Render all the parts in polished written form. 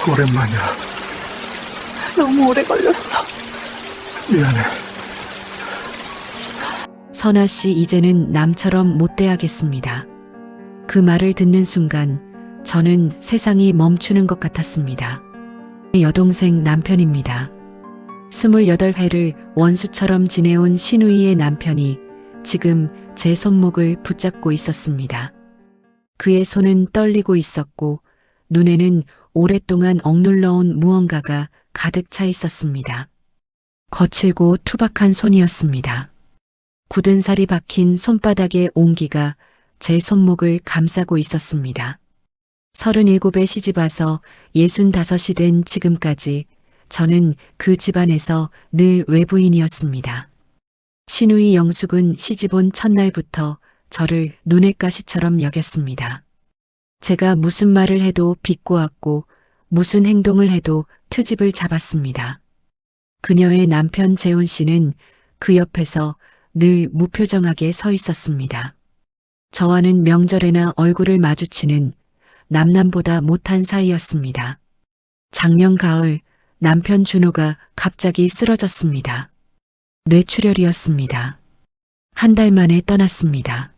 오랜만이야. 너무 오래 걸렸어. 미안해. 선아 씨 이제는 남처럼 못 돼야겠습니다. 그 말을 듣는 순간 저는 세상이 멈추는 것 같았습니다. 여동생 남편입니다. 28회를 원수처럼 지내온 신우이의 남편이 지금 제 손목을 붙잡고 있었습니다. 그의 손은 떨리고 있었고 눈에는 오랫동안 억눌러온 무언가가 가득 차 있었습니다. 거칠고 투박한 손이었습니다. 굳은 살이 박힌 손바닥의 온기가 제 손목을 감싸고 있었습니다. 37에 시집와서 65이 된 지금까지 저는 그 집안에서 늘 외부인이었습니다. 신우이 영숙은 시집 온 첫날부터 저를 눈의 가시처럼 여겼습니다. 제가 무슨 말을 해도 비꼬았고 무슨 행동을 해도 트집을 잡았습니다. 그녀의 남편 재훈 씨는 그 옆에서 늘 무표정하게 서 있었습니다. 저와는 명절에나 얼굴을 마주치는 남남보다 못한 사이였습니다. 작년 가을 남편 준호가 갑자기 쓰러졌습니다. 뇌출혈이었습니다. 한 달 만에 떠났습니다.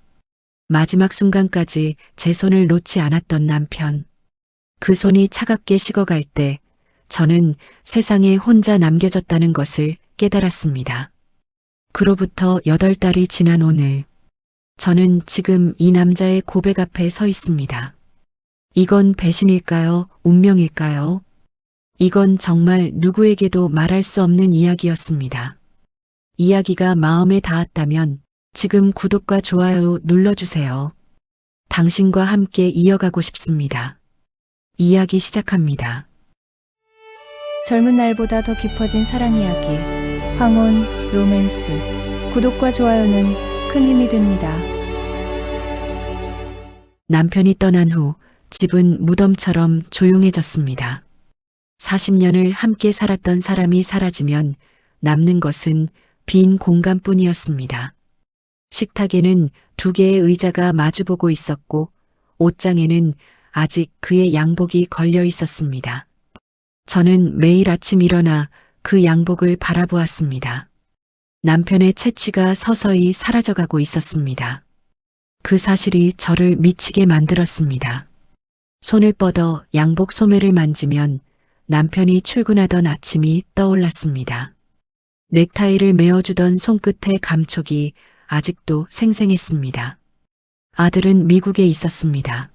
마지막 순간까지 제 손을 놓지 않았던 남편. 그 손이 차갑게 식어갈 때 저는 세상에 혼자 남겨졌다는 것을 깨달았습니다. 그로부터 8달이 지난 오늘, 저는 지금 이 남자의 고백 앞에 서 있습니다. 이건 배신일까요? 운명일까요? 이건 정말 누구에게도 말할 수 없는 이야기였습니다. 이야기가 마음에 닿았다면 지금 구독과 좋아요 눌러주세요. 당신과 함께 이어가고 싶습니다. 이야기 시작합니다. 젊은 날보다 더 깊어진 사랑 이야기, 황혼, 로맨스, 구독과 좋아요는 큰 힘이 됩니다. 남편이 떠난 후 집은 무덤처럼 조용해졌습니다. 40년을 함께 살았던 사람이 사라지면 남는 것은 빈 공간뿐이었습니다. 식탁에는 2개의 의자가 마주보고 있었고 옷장에는 아직 그의 양복이 걸려 있었습니다. 저는 매일 아침 일어나 그 양복을 바라보았습니다. 남편의 채취가 서서히 사라져가고 있었습니다. 그 사실이 저를 미치게 만들었습니다. 손을 뻗어 양복 소매를 만지면 남편이 출근하던 아침이 떠올랐습니다. 넥타이를 메어주던 손끝의 감촉이 아직도 생생했습니다. 아들은 미국에 있었습니다.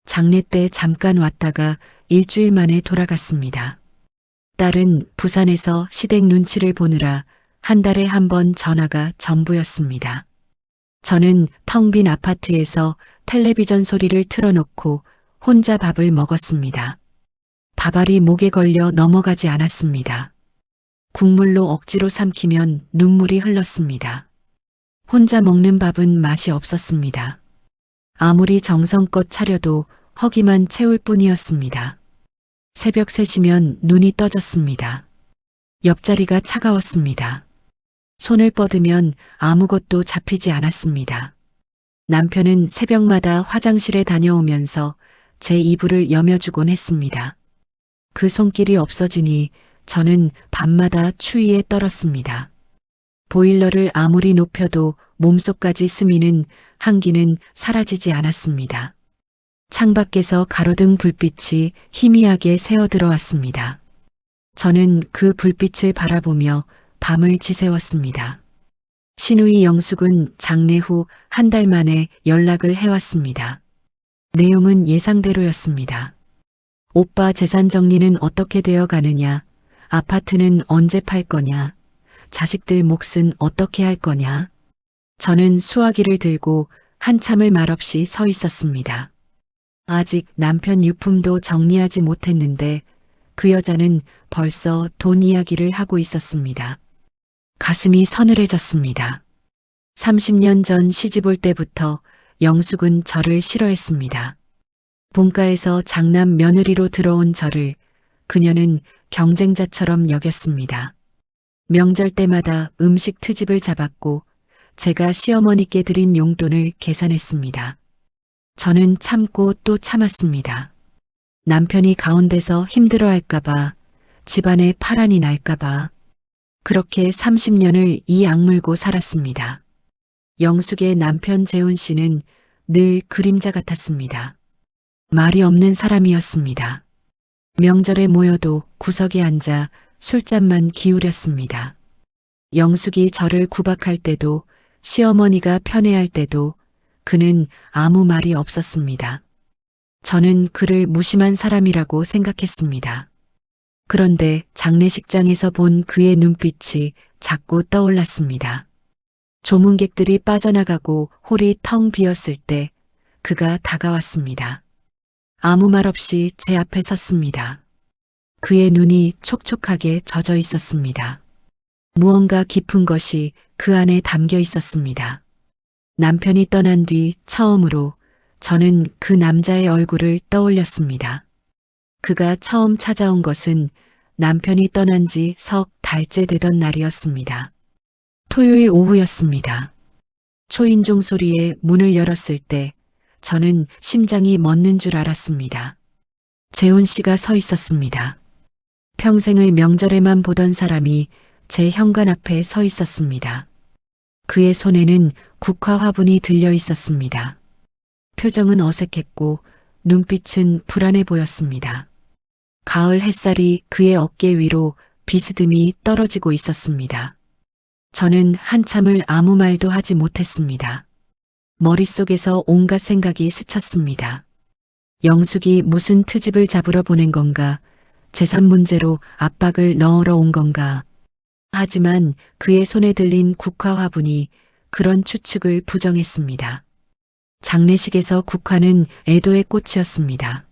장례 때 잠깐 왔다가 일주일 만에 돌아갔습니다. 딸은 부산에서 시댁 눈치를 보느라 한 달에 한 번 전화가 전부였습니다. 저는 텅 빈 아파트에서 텔레비전 소리를 틀어놓고 혼자 밥을 먹었습니다. 밥알이 목에 걸려 넘어가지 않았습니다. 국물로 억지로 삼키면 눈물이 흘렀습니다. 혼자 먹는 밥은 맛이 없었습니다. 아무리 정성껏 차려도 허기만 채울 뿐이었습니다. 새벽 3시면 눈이 떠졌습니다. 옆자리가 차가웠습니다. 손을 뻗으면 아무것도 잡히지 않았습니다. 남편은 새벽마다 화장실에 다녀오면서 제 이불을 여며주곤 했습니다. 그 손길이 없어지니 저는 밤마다 추위에 떨었습니다. 보일러를 아무리 높여도 몸속까지 스미는 한기는 사라지지 않았습니다. 창밖에서 가로등 불빛이 희미하게 새어 들어왔습니다. 저는 그 불빛을 바라보며 밤을 지새웠습니다. 신우이 영숙은 장례 후 한 달 만에 연락을 해왔습니다. 내용은 예상대로였습니다. 오빠 재산 정리는 어떻게 되어 가느냐, 아파트는 언제 팔 거냐, 자식들 몫은 어떻게 할 거냐. 저는 수화기를 들고 한참을 말없이 서 있었습니다. 아직 남편 유품도 정리하지 못했는데 그 여자는 벌써 돈 이야기를 하고 있었습니다. 가슴이 서늘해졌습니다. 30년 전 시집 올 때부터 영숙은 저를 싫어했습니다. 본가에서 장남 며느리로 들어온 저를 그녀는 경쟁자처럼 여겼습니다. 명절 때마다 음식 트집을 잡았고 제가 시어머니께 드린 용돈을 계산했습니다. 저는 참고 또 참았습니다. 남편이 가운데서 힘들어할까봐, 집안에 파란이 날까봐, 그렇게 30년을 이 악물고 살았습니다. 영숙의 남편 재훈 씨는 늘 그림자 같았습니다. 말이 없는 사람이었습니다. 명절에 모여도 구석에 앉아 술잔만 기울였습니다. 영숙이 저를 구박할 때도 시어머니가 편애할 때도 그는 아무 말이 없었습니다. 저는 그를 무심한 사람이라고 생각했습니다. 그런데 장례식장에서 본 그의 눈빛이 자꾸 떠올랐습니다. 조문객들이 빠져나가고 홀이 텅 비었을 때 그가 다가왔습니다. 아무 말 없이 제 앞에 섰습니다. 그의 눈이 촉촉하게 젖어 있었습니다. 무언가 깊은 것이 그 안에 담겨 있었습니다. 남편이 떠난 뒤 처음으로 저는 그 남자의 얼굴을 떠올렸습니다. 그가 처음 찾아온 것은 남편이 떠난 지 석 달째 되던 날이었습니다. 토요일 오후였습니다. 초인종 소리에 문을 열었을 때 저는 심장이 멎는 줄 알았습니다. 재훈 씨가 서 있었습니다. 평생을 명절에만 보던 사람이 제 현관 앞에 서 있었습니다. 그의 손에는 국화 화분이 들려 있었습니다. 표정은 어색했고 눈빛은 불안해 보였습니다. 가을 햇살이 그의 어깨 위로 비스듬히 떨어지고 있었습니다. 저는 한참을 아무 말도 하지 못했습니다. 머릿속에서 온갖 생각이 스쳤습니다. 영숙이 무슨 트집을 잡으러 보낸 건가? 재산 문제로 압박을 넣으러 온 건가? 하지만 그의 손에 들린 국화 화분이 그런 추측을 부정했습니다. 장례식에서 국화는 애도의 꽃이었습니다.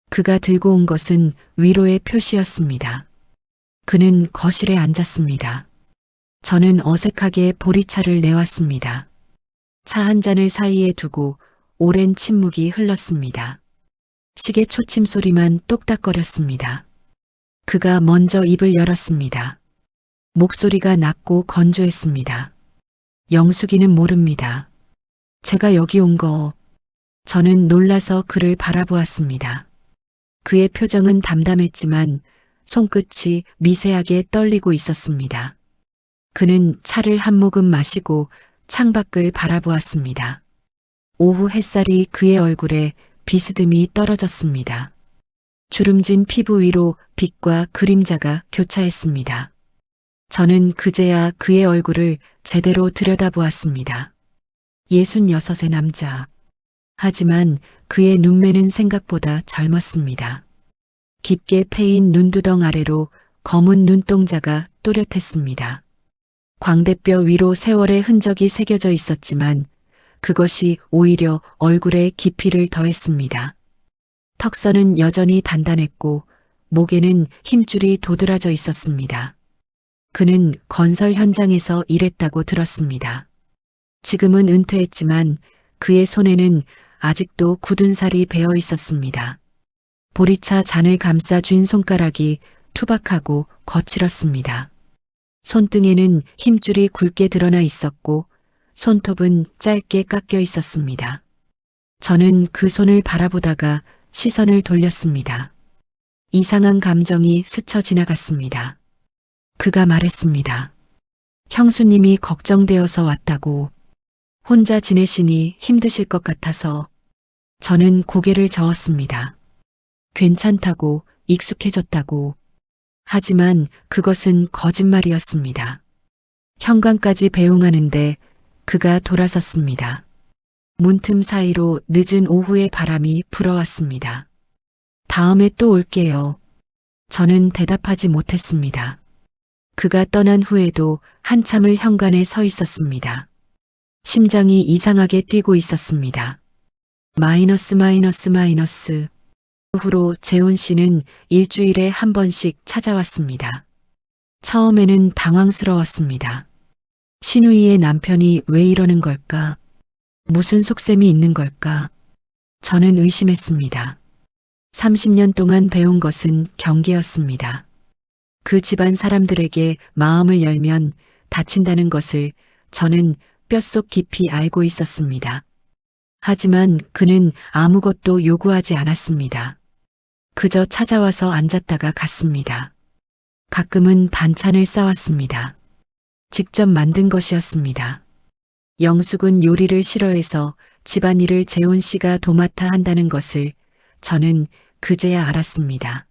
그가 들고 온 것은 위로의 표시였습니다. 그는 거실에 앉았습니다. 저는 어색하게 보리차를 내왔습니다. 차 한 잔을 사이에 두고 오랜 침묵이 흘렀습니다. 시계 초침 소리만 똑딱거렸습니다. 그가 먼저 입을 열었습니다. 목소리가 낮고 건조했습니다. 영숙이는 모릅니다. 제가 여기 온 거. 저는 놀라서 그를 바라보았습니다. 그의 표정은 담담했지만 손끝이 미세하게 떨리고 있었습니다. 그는 차를 한 모금 마시고 창밖을 바라보았습니다. 오후 햇살이 그의 얼굴에 비스듬히 떨어졌습니다. 주름진 피부 위로 빛과 그림자가 교차했습니다. 저는 그제야 그의 얼굴을 제대로 들여다보았습니다. 66의 남자. 하지만 그의 눈매는 생각보다 젊었습니다. 깊게 패인 눈두덩 아래로 검은 눈동자가 또렷했습니다. 광대뼈 위로 세월의 흔적이 새겨져 있었지만 그것이 오히려 얼굴에 깊이를 더했습니다. 턱선은 여전히 단단했고 목에는 힘줄이 도드라져 있었습니다. 그는 건설 현장에서 일했다고 들었습니다. 지금은 은퇴했지만 그의 손에는 아직도 굳은 살이 배어 있었습니다. 보리차 잔을 감싸 쥔 손가락이 투박하고 거칠었습니다. 손등에는 힘줄이 굵게 드러나 있었고 손톱은 짧게 깎여 있었습니다. 저는 그 손을 바라보다가 시선을 돌렸습니다. 이상한 감정이 스쳐 지나갔습니다. 그가 말했습니다. 형수님이 걱정되어서 왔다고. 혼자 지내시니 힘드실 것 같아서. 저는 고개를 저었습니다. 괜찮다고, 익숙해졌다고. 하지만 그것은 거짓말이었습니다. 현관까지 배웅하는데 그가 돌아섰습니다. 문틈 사이로 늦은 오후의 바람이 불어왔습니다. 다음에 또 올게요. 저는 대답하지 못했습니다. 그가 떠난 후에도 한참을 현관에 서 있었습니다. 심장이 이상하게 뛰고 있었습니다. 마이너스. 후로 재훈 씨는 일주일에 한 번씩 찾아왔습니다. 처음에는 당황스러웠습니다. 신우이의 남편이 왜 이러는 걸까? 무슨 속셈이 있는 걸까? 저는 의심했습니다. 30년 동안 배운 것은 경계였습니다. 그 집안 사람들에게 마음을 열면 다친다는 것을 저는 뼛속 깊이 알고 있었습니다. 하지만 그는 아무것도 요구하지 않았습니다. 그저 찾아와서 앉았다가 갔습니다. 가끔은 반찬을 싸왔습니다. 직접 만든 것이었습니다. 영숙은 요리를 싫어해서 집안일을 재훈 씨가 도맡아 한다는 것을 저는 그제야 알았습니다.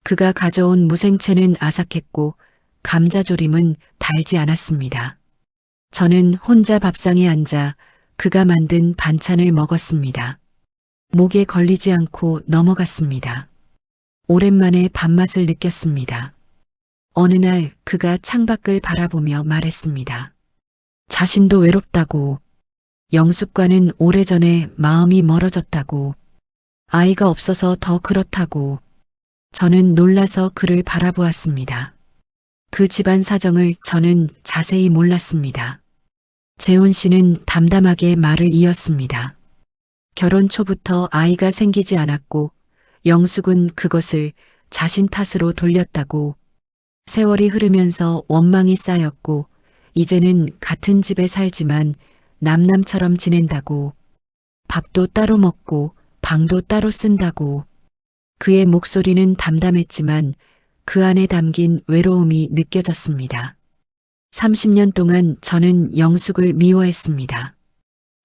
그가 가져온 무생채는 아삭했고 감자조림은 달지 않았습니다. 저는 혼자 밥상에 앉아 그가 만든 반찬을 먹었습니다. 목에 걸리지 않고 넘어갔습니다. 오랜만에 밥맛을 느꼈습니다. 어느 날 그가 창밖을 바라보며 말했습니다. 자신도 외롭다고, 영숙과는 오래전에 마음이 멀어졌다고, 아이가 없어서 더 그렇다고. 저는 놀라서 그를 바라보았습니다. 그 집안 사정을 저는 자세히 몰랐습니다. 재훈 씨는 담담하게 말을 이었습니다. 결혼 초부터 아이가 생기지 않았고 영숙은 그것을 자신 탓으로 돌렸다고. 세월이 흐르면서 원망이 쌓였고 이제는 같은 집에 살지만 남남처럼 지낸다고. 밥도 따로 먹고 방도 따로 쓴다고. 그의 목소리는 담담했지만 그 안에 담긴 외로움이 느껴졌습니다. 30년 동안 저는 영숙을 미워했습니다.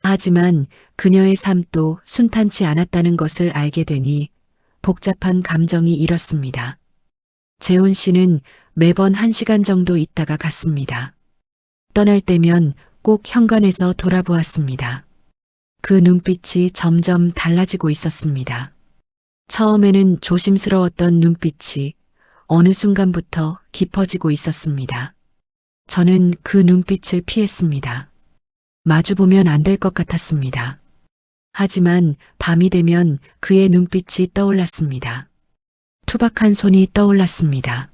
하지만 그녀의 삶도 순탄치 않았다는 것을 알게 되니 복잡한 감정이 일었습니다. 재훈 씨는 매번 1시간 정도 있다가 갔습니다. 떠날 때면 꼭 현관에서 돌아보았습니다. 그 눈빛이 점점 달라지고 있었습니다. 처음에는 조심스러웠던 눈빛이 어느 순간부터 깊어지고 있었습니다. 저는 그 눈빛을 피했습니다. 마주보면 안 될 것 같았습니다. 하지만 밤이 되면 그의 눈빛이 떠올랐습니다. 투박한 손이 떠올랐습니다.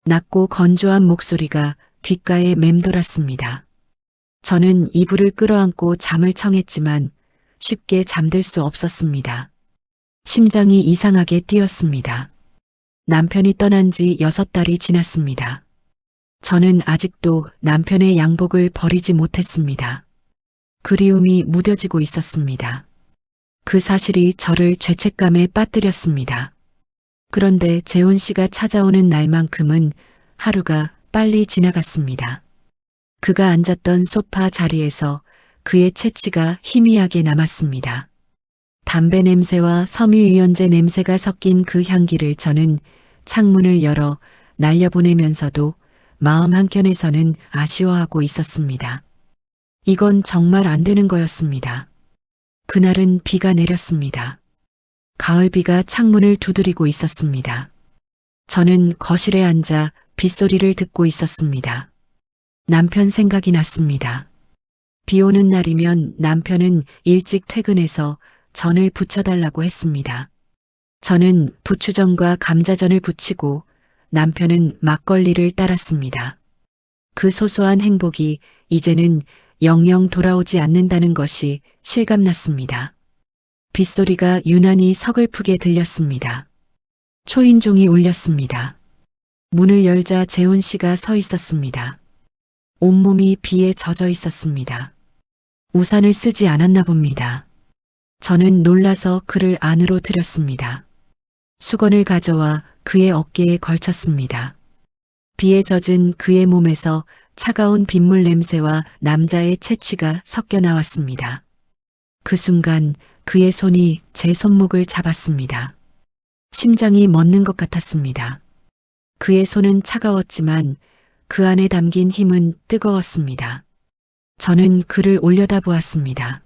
낮고 건조한 목소리가 귓가에 맴돌았습니다. 저는 이불을 끌어안고 잠을 청했지만 쉽게 잠들 수 없었습니다. 심장이 이상하게 뛰었습니다. 남편이 떠난 지 6달이 지났습니다. 저는 아직도 남편의 양복을 버리지 못했습니다. 그리움이 무뎌지고 있었습니다. 그 사실이 저를 죄책감에 빠뜨렸습니다. 그런데 재훈 씨가 찾아오는 날만큼은 하루가 빨리 지나갔습니다. 그가 앉았던 소파 자리에서 그의 채취가 희미하게 남았습니다. 담배 냄새와 섬유유연제 냄새가 섞인 그 향기를 저는 창문을 열어 날려보내면서도 마음 한켠에서는 아쉬워하고 있었습니다. 이건 정말 안 되는 거였습니다. 그날은 비가 내렸습니다. 가을비가 창문을 두드리고 있었습니다. 저는 거실에 앉아 빗소리를 듣고 있었습니다. 남편 생각이 났습니다. 비 오는 날이면 남편은 일찍 퇴근해서 전을 부쳐달라고 했습니다. 저는 부추전과 감자전을 부치고 남편은 막걸리를 따랐습니다. 그 소소한 행복이 이제는 영영 돌아오지 않는다는 것이 실감났습니다. 빗소리가 유난히 서글프게 들렸습니다. 초인종이 울렸습니다. 문을 열자 재훈 씨가 서 있었습니다. 온몸이 비에 젖어 있었습니다. 우산을 쓰지 않았나 봅니다. 저는 놀라서 그를 안으로 들였습니다. 수건을 가져와 그의 어깨에 걸쳤습니다. 비에 젖은 그의 몸에서 차가운 빗물 냄새와 남자의 채취가 섞여 나왔습니다. 그 순간 그의 손이 제 손목을 잡았습니다. 심장이 멎는 것 같았습니다. 그의 손은 차가웠지만 그 안에 담긴 힘은 뜨거웠습니다. 저는 그를 올려다보았습니다.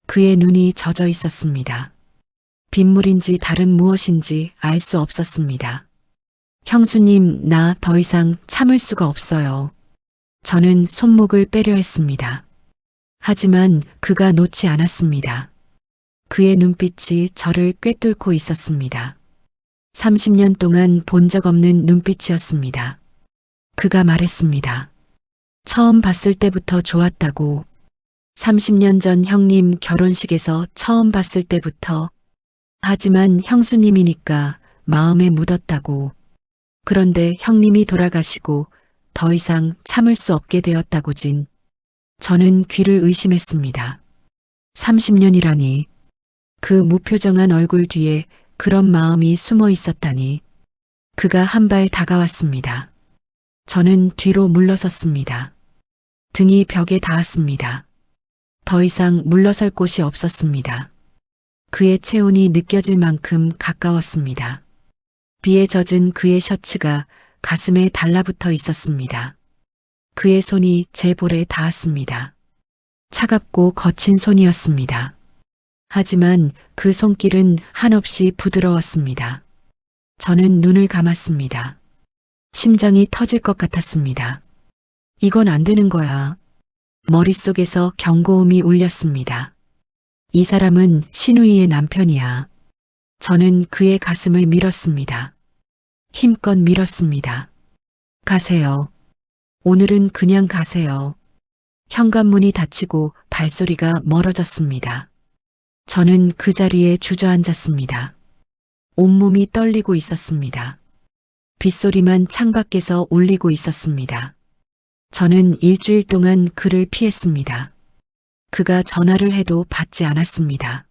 그의 눈이 젖어 있었습니다. 빗물인지 다른 무엇인지 알 수 없었습니다. 형수님, 나 더 이상 참을 수가 없어요. 저는 손목을 빼려 했습니다. 하지만 그가 놓지 않았습니다. 그의 눈빛이 저를 꿰뚫고 있었습니다. 30년 동안 본 적 없는 눈빛이었습니다. 그가 말했습니다. 처음 봤을 때부터 좋았다고. 30년 전 형님 결혼식에서 처음 봤을 때부터. 하지만 형수님이니까 마음에 묻었다고. 그런데 형님이 돌아가시고 더 이상 참을 수 없게 되었다고진. 저는 귀를 의심했습니다. 30년이라니. 그 무표정한 얼굴 뒤에 그런 마음이 숨어 있었다니. 그가 한 발 다가왔습니다. 저는 뒤로 물러섰습니다. 등이 벽에 닿았습니다. 더 이상 물러설 곳이 없었습니다. 그의 체온이 느껴질 만큼 가까웠습니다. 비에 젖은 그의 셔츠가 가슴에 달라붙어 있었습니다. 그의 손이 제 볼에 닿았습니다. 차갑고 거친 손이었습니다. 하지만 그 손길은 한없이 부드러웠습니다. 저는 눈을 감았습니다. 심장이 터질 것 같았습니다. 이건 안 되는 거야. 머릿속에서 경고음이 울렸습니다. 이 사람은 신우이의 남편이야. 저는 그의 가슴을 밀었습니다. 힘껏 밀었습니다. 가세요. 오늘은 그냥 가세요. 현관문이 닫히고 발소리가 멀어졌습니다. 저는 그 자리에 주저앉았습니다. 온몸이 떨리고 있었습니다. 빗소리만 창밖에서 울리고 있었습니다. 저는 일주일 동안 그를 피했습니다. 그가 전화를 해도 받지 않았습니다.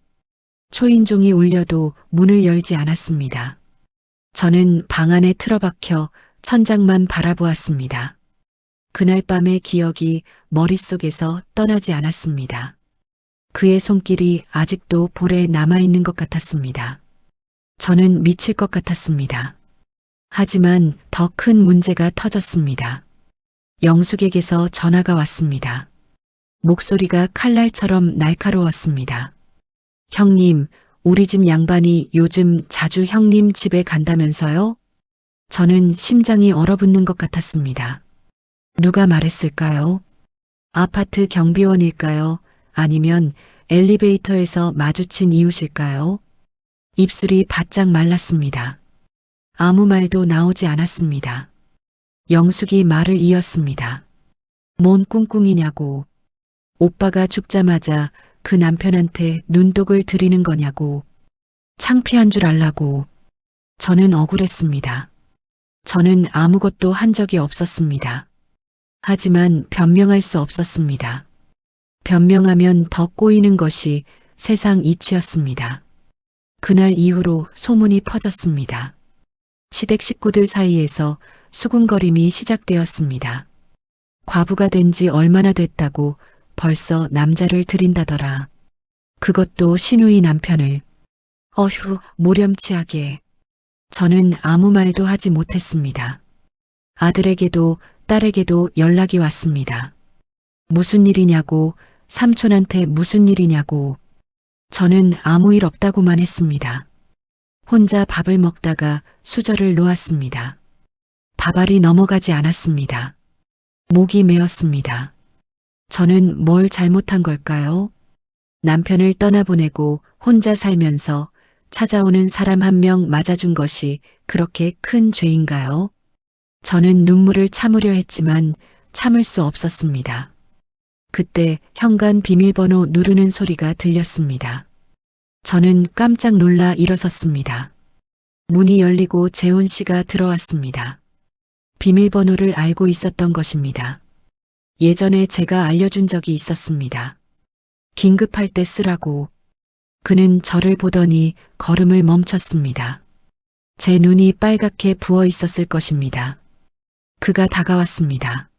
초인종이 울려도 문을 열지 않았습니다. 저는 방 안에 틀어박혀 천장만 바라보았습니다. 그날 밤의 기억이 머릿속에서 떠나지 않았습니다. 그의 손길이 아직도 볼에 남아있는 것 같았습니다. 저는 미칠 것 같았습니다. 하지만 더 큰 문제가 터졌습니다. 영숙에게서 전화가 왔습니다. 목소리가 칼날처럼 날카로웠습니다. 형님, 우리 집 양반이 요즘 자주 형님 집에 간다면서요? 저는 심장이 얼어붙는 것 같았습니다. 누가 말했을까요? 아파트 경비원일까요? 아니면 엘리베이터에서 마주친 이웃일까요? 입술이 바짝 말랐습니다. 아무 말도 나오지 않았습니다. 영숙이 말을 이었습니다. 뭔 꿍꿍이냐고. 오빠가 죽자마자 그 남편한테 눈독을 들이는 거냐고. 창피한 줄 알라고. 저는 억울했습니다. 저는 아무것도 한 적이 없었습니다. 하지만 변명할 수 없었습니다. 변명하면 더 꼬이는 것이 세상 이치였습니다. 그날 이후로 소문이 퍼졌습니다. 시댁 식구들 사이에서 수군거림이 시작되었습니다. 과부가 된 지 얼마나 됐다고 벌써 남자를 들인다더라. 그것도 신우이 남편을. 어휴, 모렴치하게. 저는 아무 말도 하지 못했습니다. 아들에게도 딸에게도 연락이 왔습니다. 무슨 일이냐고, 삼촌한테 무슨 일이냐고. 저는 아무 일 없다고만 했습니다. 혼자 밥을 먹다가 수저를 놓았습니다. 밥알이 넘어가지 않았습니다. 목이 메었습니다. 저는 뭘 잘못한 걸까요? 남편을 떠나보내고 혼자 살면서 찾아오는 사람 한 명 맞아준 것이 그렇게 큰 죄인가요? 저는 눈물을 참으려 했지만 참을 수 없었습니다. 그때 현관 비밀번호 누르는 소리가 들렸습니다. 저는 깜짝 놀라 일어섰습니다. 문이 열리고 재훈 씨가 들어왔습니다. 비밀번호를 알고 있었던 것입니다. 예전에 제가 알려준 적이 있었습니다. 긴급할 때 쓰라고. 그는 저를 보더니 걸음을 멈췄습니다. 제 눈이 빨갛게 부어 있었을 것입니다. 그가 다가왔습니다.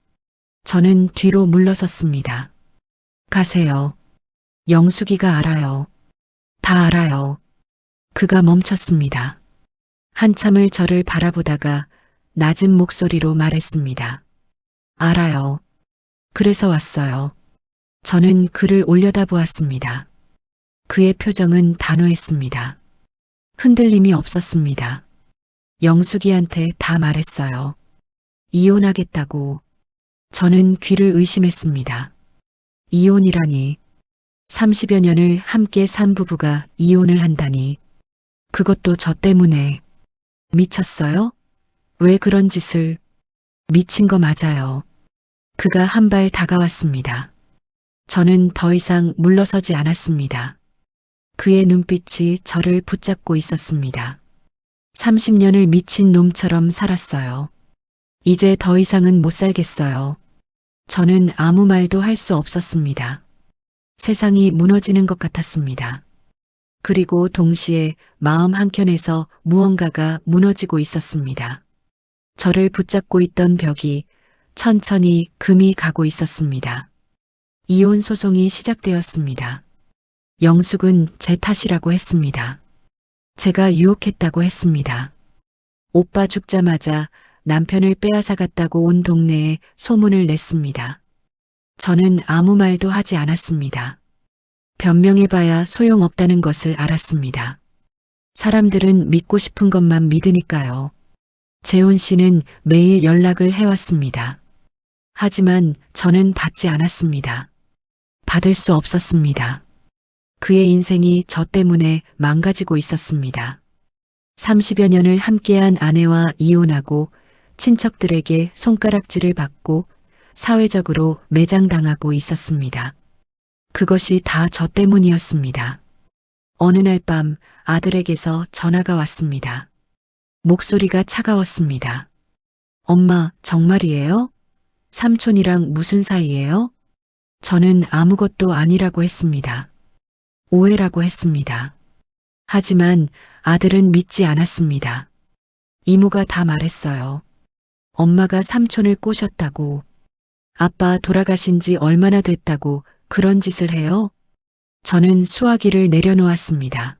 저는 뒤로 물러섰습니다. 가세요. 영숙이가 알아요. 다 알아요. 그가 멈췄습니다. 한참을 저를 바라보다가 낮은 목소리로 말했습니다. 알아요. 그래서 왔어요. 저는 그를 올려다보았습니다. 그의 표정은 단호했습니다. 흔들림이 없었습니다. 영숙이한테 다 말했어요. 이혼하겠다고. 저는 귀를 의심했습니다. 이혼이라니. 30여 년을 함께 산 부부가 이혼을 한다니. 그것도 저 때문에. 미쳤어요? 왜 그런 짓을. 미친 거 맞아요. 그가 한 발 다가왔습니다. 저는 더 이상 물러서지 않았습니다. 그의 눈빛이 저를 붙잡고 있었습니다. 30년을 미친 놈처럼 살았어요. 이제 더 이상은 못 살겠어요. 저는 아무 말도 할 수 없었습니다. 세상이 무너지는 것 같았습니다. 그리고 동시에 마음 한켠에서 무언가가 무너지고 있었습니다. 저를 붙잡고 있던 벽이 천천히 금이 가고 있었습니다. 이혼 소송이 시작되었습니다. 영숙은 제 탓이라고 했습니다. 제가 유혹했다고 했습니다. 오빠 죽자마자 남편을 빼앗아갔다고 온 동네에 소문을 냈습니다. 저는 아무 말도 하지 않았습니다. 변명해봐야 소용없다는 것을 알았습니다. 사람들은 믿고 싶은 것만 믿으니까요. 재훈 씨는 매일 연락을 해왔습니다. 하지만 저는 받지 않았습니다. 받을 수 없었습니다. 그의 인생이 저 때문에 망가지고 있었습니다. 30여 년을 함께한 아내와 이혼하고 친척들에게 손가락질을 받고 사회적으로 매장당하고 있었습니다. 그것이 다 저 때문이었습니다. 어느 날 밤 아들에게서 전화가 왔습니다. 목소리가 차가웠습니다. 엄마, 정말이에요? 삼촌이랑 무슨 사이예요? 저는 아무것도 아니라고 했습니다. 오해라고 했습니다. 하지만 아들은 믿지 않았습니다. 이모가 다 말했어요. 엄마가 삼촌을 꼬셨다고. 아빠 돌아가신 지 얼마나 됐다고 그런 짓을 해요? 저는 수화기를 내려놓았습니다.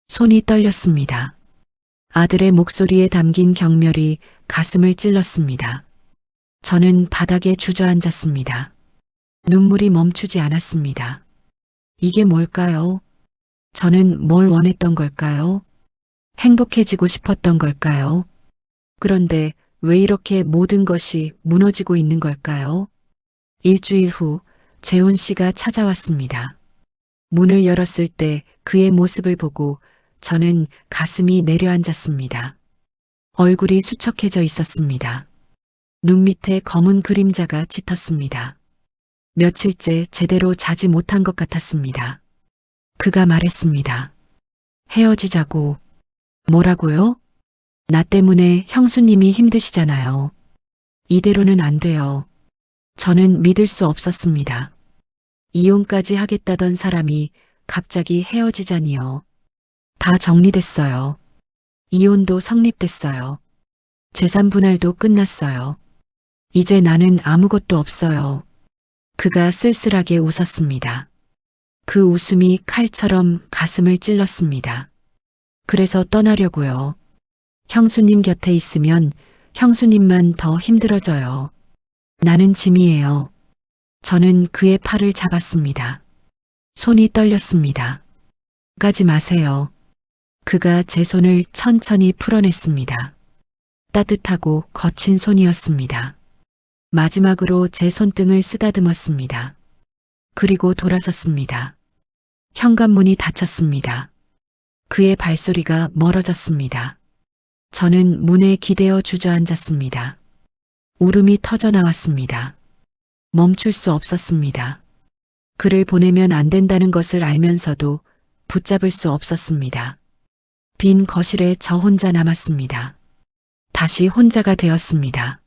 손이 떨렸습니다. 아들의 목소리에 담긴 경멸이 가슴을 찔렀습니다. 저는 바닥에 주저앉았습니다. 눈물이 멈추지 않았습니다. 이게 뭘까요? 저는 뭘 원했던 걸까요? 행복해지고 싶었던 걸까요? 그런데 왜 이렇게 모든 것이 무너지고 있는 걸까요? 일주일 후 재훈 씨가 찾아왔습니다. 문을 열었을 때 그의 모습을 보고 저는 가슴이 내려앉았습니다. 얼굴이 수척해져 있었습니다. 눈 밑에 검은 그림자가 짙었습니다. 며칠째 제대로 자지 못한 것 같았습니다. 그가 말했습니다. 헤어지자고. 뭐라고요? 나 때문에 형수님이 힘드시잖아요. 이대로는 안 돼요. 저는 믿을 수 없었습니다. 이혼까지 하겠다던 사람이 갑자기 헤어지자니요. 다 정리됐어요. 이혼도 성립됐어요. 재산 분할도 끝났어요. 이제 나는 아무것도 없어요. 그가 쓸쓸하게 웃었습니다. 그 웃음이 칼처럼 가슴을 찔렀습니다. 그래서 떠나려고요. 형수님 곁에 있으면 형수님만 더 힘들어져요. 나는 짐이에요. 저는 그의 팔을 잡았습니다. 손이 떨렸습니다. 가지 마세요. 그가 제 손을 천천히 풀어냈습니다. 따뜻하고 거친 손이었습니다. 마지막으로 제 손등을 쓰다듬었습니다. 그리고 돌아섰습니다. 현관문이 닫혔습니다. 그의 발소리가 멀어졌습니다. 저는 문에 기대어 주저앉았습니다. 울음이 터져 나왔습니다. 멈출 수 없었습니다. 그를 보내면 안 된다는 것을 알면서도 붙잡을 수 없었습니다. 빈 거실에 저 혼자 남았습니다. 다시 혼자가 되었습니다.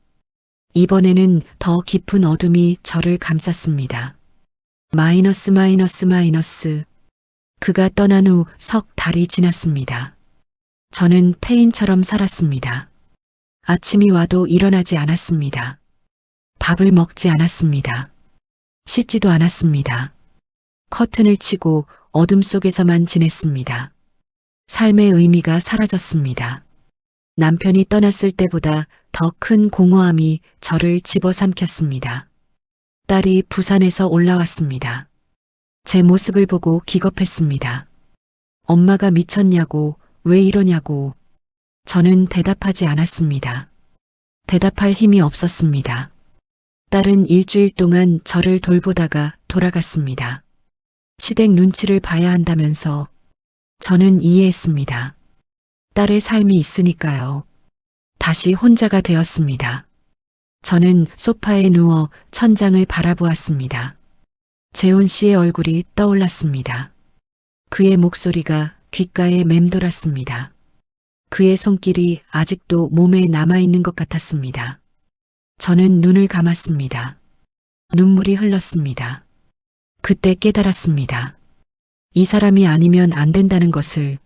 이번에는 더 깊은 어둠이 저를 감쌌습니다. 마이너스 마이너스 마이너스. 그가 떠난 후 석 달이 지났습니다. 저는 폐인처럼 살았습니다. 아침이 와도 일어나지 않았습니다. 밥을 먹지 않았습니다. 씻지도 않았습니다. 커튼을 치고 어둠 속에서만 지냈습니다. 삶의 의미가 사라졌습니다. 남편이 떠났을 때보다 더 큰 공허함이 저를 집어삼켰습니다. 딸이 부산에서 올라왔습니다. 제 모습을 보고 기겁했습니다. 엄마가 미쳤냐고, 왜 이러냐고. 저는 대답하지 않았습니다. 대답할 힘이 없었습니다. 딸은 일주일 동안 저를 돌보다가 돌아갔습니다. 시댁 눈치를 봐야 한다면서. 저는 이해했습니다. 딸의 삶이 있으니까요. 다시 혼자가 되었습니다. 저는 소파에 누워 천장을 바라보았습니다. 재훈 씨의 얼굴이 떠올랐습니다. 그의 목소리가 귓가에 맴돌았습니다. 그의 손길이 아직도 몸에 남아있는 것 같았습니다. 저는 눈을 감았습니다. 눈물이 흘렀습니다. 그때 깨달았습니다. 이 사람이 아니면 안 된다는 것을.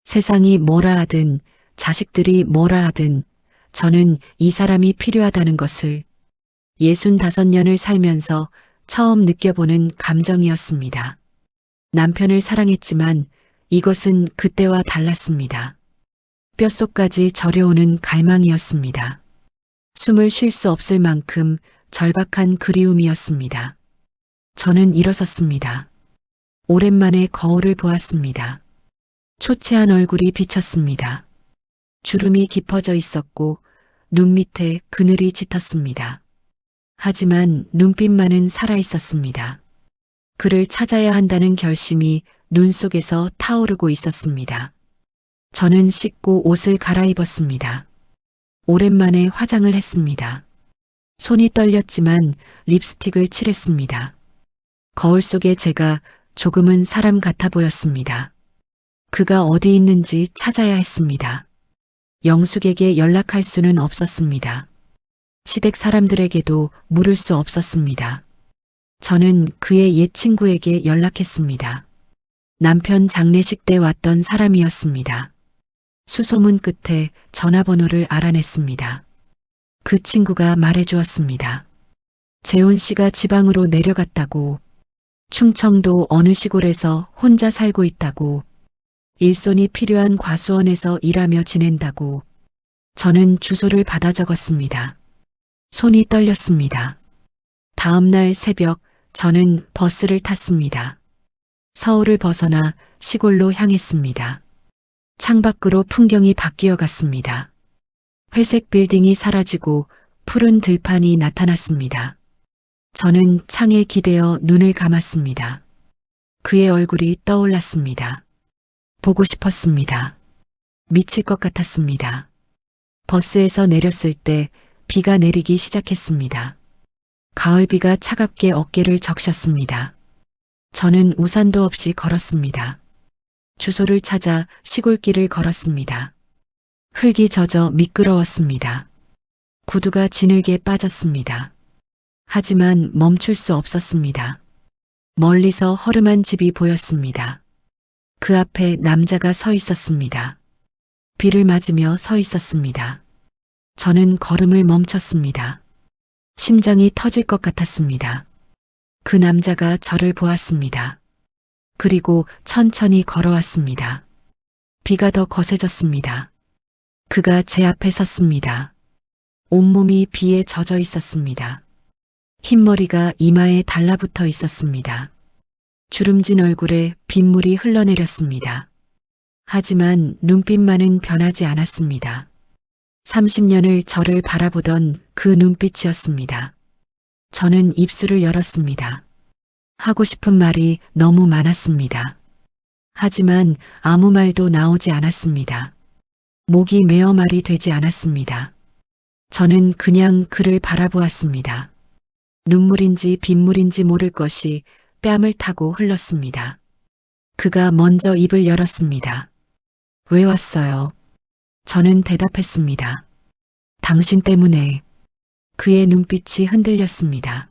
세상이 뭐라 하든, 자식들이 뭐라 하든, 저는 이 사람이 필요하다는 것을 65년을 살면서 처음 느껴보는 감정이었습니다. 남편을 사랑했지만 이것은 그때와 달랐습니다. 뼛속까지 저려오는 갈망이었습니다. 숨을 쉴 수 없을 만큼 절박한 그리움이었습니다. 저는 일어섰습니다. 오랜만에 거울을 보았습니다. 초췌한 얼굴이 비쳤습니다. 주름이 깊어져 있었고 눈 밑에 그늘이 짙었습니다. 하지만 눈빛만은 살아 있었습니다. 그를 찾아야 한다는 결심이 눈 속에서 타오르고 있었습니다. 저는 씻고 옷을 갈아입었습니다. 오랜만에 화장을 했습니다. 손이 떨렸지만 립스틱을 칠했습니다. 거울 속에 제가 조금은 사람 같아 보였습니다. 그가 어디 있는지 찾아야 했습니다. 영숙에게 연락할 수는 없었습니다. 시댁 사람들에게도 물을 수 없었습니다. 저는 그의 옛 친구에게 연락했습니다. 남편 장례식 때 왔던 사람이었습니다. 수소문 끝에 전화번호를 알아냈습니다. 그 친구가 말해주었습니다. 재훈 씨가 지방으로 내려갔다고, 충청도 어느 시골에서 혼자 살고 있다고, 일손이 필요한 과수원에서 일하며 지낸다고. 저는 주소를 받아 적었습니다. 손이 떨렸습니다. 다음 날 새벽 저는 버스를 탔습니다. 서울을 벗어나 시골로 향했습니다. 창밖으로 풍경이 바뀌어 갔습니다. 회색 빌딩이 사라지고 푸른 들판이 나타났습니다. 저는 창에 기대어 눈을 감았습니다. 그의 얼굴이 떠올랐습니다. 보고 싶었습니다. 미칠 것 같았습니다. 버스에서 내렸을 때 비가 내리기 시작했습니다. 가을비가 차갑게 어깨를 적셨습니다. 저는 우산도 없이 걸었습니다. 주소를 찾아 시골길을 걸었습니다. 흙이 젖어 미끄러웠습니다. 구두가 지늘게 빠졌습니다. 하지만 멈출 수 없었습니다. 멀리서 허름한 집이 보였습니다. 그 앞에 남자가 서 있었습니다. 비를 맞으며 서 있었습니다. 저는 걸음을 멈췄습니다. 심장이 터질 것 같았습니다. 그 남자가 저를 보았습니다. 그리고 천천히 걸어왔습니다. 비가 더 거세졌습니다. 그가 제 앞에 섰습니다. 온몸이 비에 젖어 있었습니다. 흰머리가 이마에 달라붙어 있었습니다. 주름진 얼굴에 빗물이 흘러내렸습니다. 하지만 눈빛만은 변하지 않았습니다. 30년을 저를 바라보던 그 눈빛이었습니다. 저는 입술을 열었습니다. 하고 싶은 말이 너무 많았습니다. 하지만 아무 말도 나오지 않았습니다. 목이 메어 말이 되지 않았습니다. 저는 그냥 그를 바라보았습니다. 눈물인지 빗물인지 모를 것이 뺨을 타고 흘렀습니다. 그가 먼저 입을 열었습니다. 왜 왔어요? 저는 대답했습니다. 당신 때문에. 그의 눈빛이 흔들렸습니다.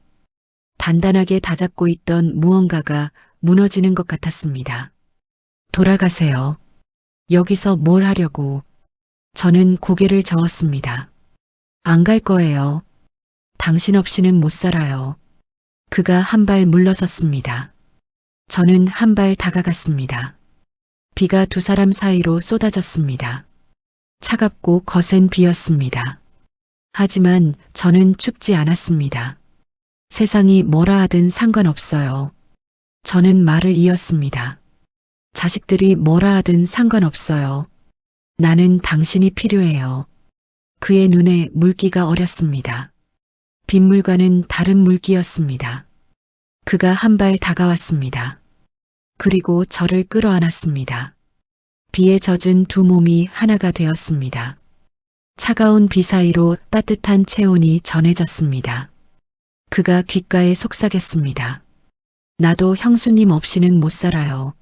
단단하게 다잡고 있던 무언가가 무너지는 것 같았습니다. 돌아가세요. 여기서 뭘 하려고. 저는 고개를 저었습니다. 안 갈 거예요. 당신 없이는 못 살아요. 그가 한 발 물러섰습니다. 저는 한 발 다가갔습니다. 비가 두 사람 사이로 쏟아졌습니다. 차갑고 거센 비였습니다. 하지만 저는 춥지 않았습니다. 세상이 뭐라 하든 상관없어요. 저는 말을 이었습니다. 자식들이 뭐라 하든 상관없어요. 나는 당신이 필요해요. 그의 눈에 물기가 어렸습니다. 빗물과는 다른 물기였습니다. 그가 한 발 다가왔습니다. 그리고 저를 끌어안았습니다. 비에 젖은 두 몸이 하나가 되었습니다. 차가운 비 사이로 따뜻한 체온이 전해졌습니다. 그가 귓가에 속삭였습니다. 나도 형수님 없이는 못 살아요.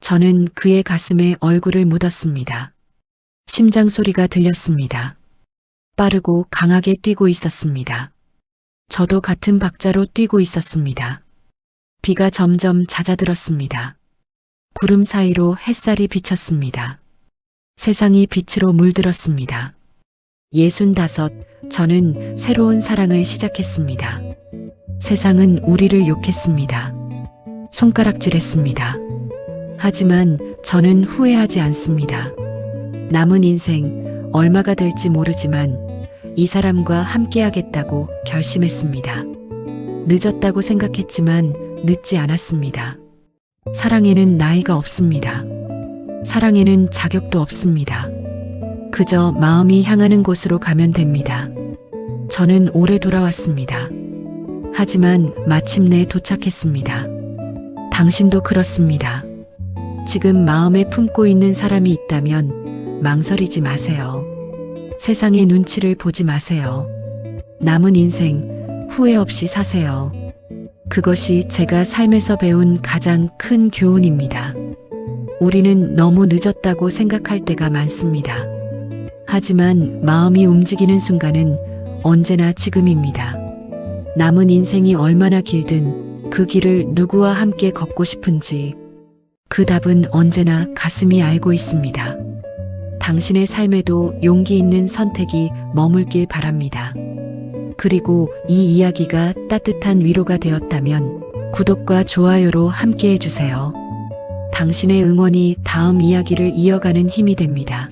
저는 그의 가슴에 얼굴을 묻었습니다. 심장 소리가 들렸습니다. 빠르고 강하게 뛰고 있었습니다. 저도 같은 박자로 뛰고 있었습니다. 비가 점점 잦아들었습니다. 구름 사이로 햇살이 비쳤습니다. 세상이 빛으로 물들었습니다. 65, 저는 새로운 사랑을 시작했습니다. 세상은 우리를 욕했습니다. 손가락질했습니다. 하지만 저는 후회하지 않습니다. 남은 인생 얼마가 될지 모르지만 이 사람과 함께하겠다고 결심했습니다. 늦었다고 생각했지만 늦지 않았습니다. 사랑에는 나이가 없습니다. 사랑에는 자격도 없습니다. 그저 마음이 향하는 곳으로 가면 됩니다. 저는 오래 돌아왔습니다. 하지만 마침내 도착했습니다. 당신도 그렇습니다. 지금 마음에 품고 있는 사람이 있다면 망설이지 마세요. 세상의 눈치를 보지 마세요. 남은 인생 후회 없이 사세요. 그것이 제가 삶에서 배운 가장 큰 교훈입니다. 우리는 너무 늦었다고 생각할 때가 많습니다. 하지만 마음이 움직이는 순간은 언제나 지금입니다. 남은 인생이 얼마나 길든 그 길을 누구와 함께 걷고 싶은지 그 답은 언제나 가슴이 알고 있습니다. 당신의 삶에도 용기 있는 선택이 머물길 바랍니다. 그리고 이 이야기가 따뜻한 위로가 되었다면 구독과 좋아요로 함께 해주세요. 당신의 응원이 다음 이야기를 이어가는 힘이 됩니다.